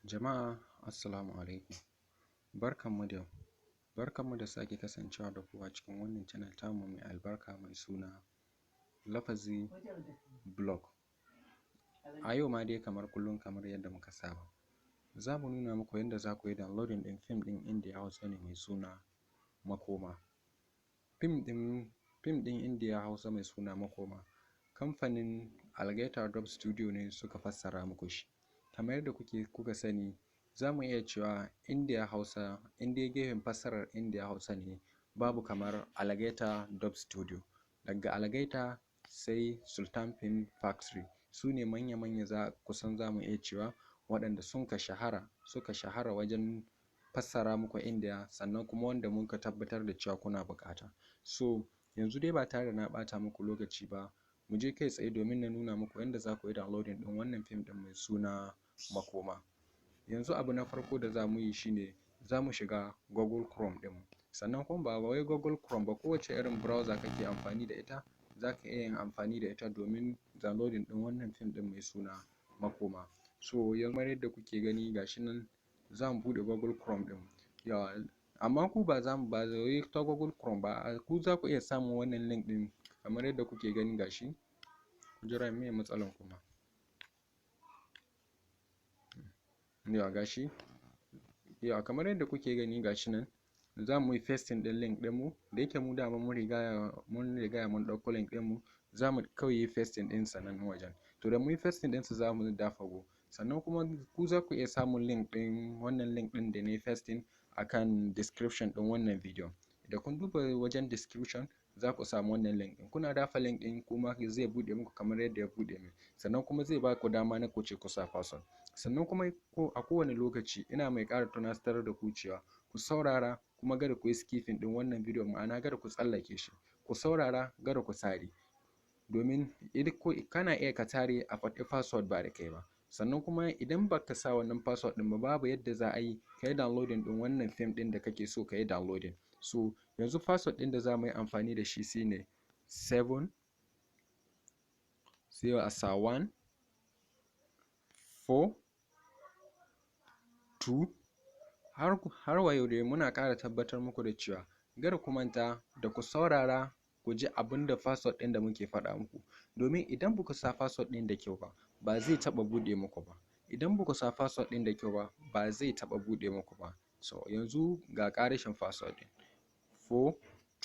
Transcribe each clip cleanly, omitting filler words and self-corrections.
Jama'a assalamu alaikum, barkanmu da sake kasancewa da ku a cikin wannan channel tamu mai albarka mai suna lafazi blog. A yau ma dai kamar kullum kamar yadda muka saba, za mu nuna muku yadda za ku yi downloading ɗin fim ɗin Indiya Hausa ne mai suna Makoma. Fim ɗin Indiya Hausa mai suna Makoma kamfanin Algaita Dub Studio ne suka fassara muku shi. Kamar yadda kuka sani, za mu iya cewa Indiya Hausa, in dai gefen fassarar Indiya Hausa ne, babu kamar Algaita Dub Studio. Daga Algaita sai Sultan Film Factory, su ne manya-manya kusan za mu iya cewa waɗanda suka shahara wajen fassara muku Indiya, sannan kuma wanda muka tabbatar da cewa kuna buƙata. So yanzu dai ba tare da na ɓata muku lokaci ba, mu je kai tsaye domin na nuna muku yadda za ku yi downloading ɗin wannan fim ɗin mai suna Makoma. Yanzu abu na farko da za mu yi shine za mu shiga Google Chrome ɗinmu, sannan kuma ba wai Google Chrome ba, kowace irin browser kake amfani da ita za ka iya yin amfani da ita domin downloading ɗin wannan fim ɗin mai suna Makoma. So yanzu kamar yadda kuke gani gashi nan za mu buɗe Google Chrome ɗin, amma ku ba wai ta Google Chrome ba, ku za ku iya samun wannan link ɗin kamar yadda kuke gani gashi. Ku jira, meye matsalan kuma? Gashi kamar yadda kuke gani gashi nan, za mu yi pasting ɗin link ɗinmu, da yake mu dama mun riga mun ɗauko link ɗinmu, za mu kawai yi pasting ɗinsa nan wajen. To da mun yi pasting ɗinsa za mu dafa go, sannan kuma ku za ku iya samun link ɗin wannan link ɗin da na yi pasting akan description ɗin wannan bidiyon. Da kun duba wajen description za ku samu wannan link ɗin, kuna dafa link ɗin kuma zai buɗe muku kamar yadda ya buɗe min, sannan kuma zai ba ku dama na ku ce ku sa password. Sannan kuma a kowane lokaci ina mai ƙara tunatar da ku cewa ku saurara kuma kada ku yi skipping ɗin wannan bidiyon, ma'ana kada ku tsallake shi, ku saurara kada ku sare, domin kana iya ka tare a faɗi password ba da kai ba. Sannan kuma idan baka sa wannan password ɗin ba, babu yadda za a yi ka yi downloading ɗin wannan fim ɗin da kake so ka yi downloading. So yanzu password ɗin da za mu yi amfani da shi shine 7 sai a sa 1 4 2. har wa yau dai muna ƙara tabbatar muku da cewa kada ku manta da ku saurara ku ji abin da password ɗin da muke faɗa muku, domin idan ba ku sa password ɗin da kyau ba, ba zai taɓa buɗe muku ba. Idan ba ku sa password ɗin da kyau ba, ba zai taɓa buɗe muku ba. So yanzu ga ƙarashin password ɗin 4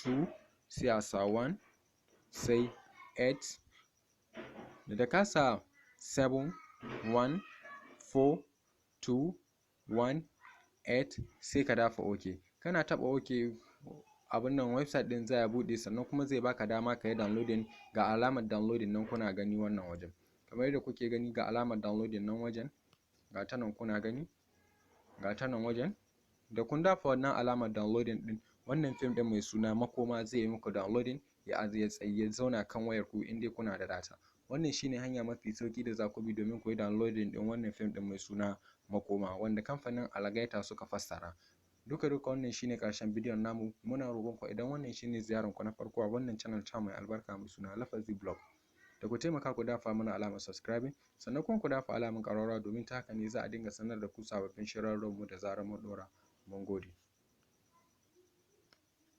2 sai a sa 1 sai 8. Da ka sa 7 1 4 2 1 8 sai ka dafa OK. Kana taɓa OK, abin nan website ɗin zai buɗe, sannan kuma zai baka dama ka yi downloading. Ga alamar downloading nan kuna gani wannan wajen, kamar yadda kuke gani ga alamar downloading nan wajen, ga ta nan kuna gani, ga ta nan wajen. Da kun dafa wannan alamar downloading ɗin, wannan fim ɗin mai suna Makoma zai yi muku downloading ya zauna kan wayar ku in dai kuna da data. Wannan shine hanya mafi sauƙi da za ku bi domin ku yi downloading ɗin wannan fim ɗin mai suna Makoma, wanda kamfanin Algaita suka fassara. Duka wannan shine ƙarshen bidiyon namu. Muna roƙon ku, idan wannan shine ziyarar ku na farko a wannan channel ta mai albarka mai suna lafazi blog, da ku taimaka ku dafa mana alamar subscribing, sannan kuma ku dafa alamar ƙararrawa, domin ta haka ne za a dinga sanar da ku sababbin shirarrenmu da zarar mun ɗora. Mun gode.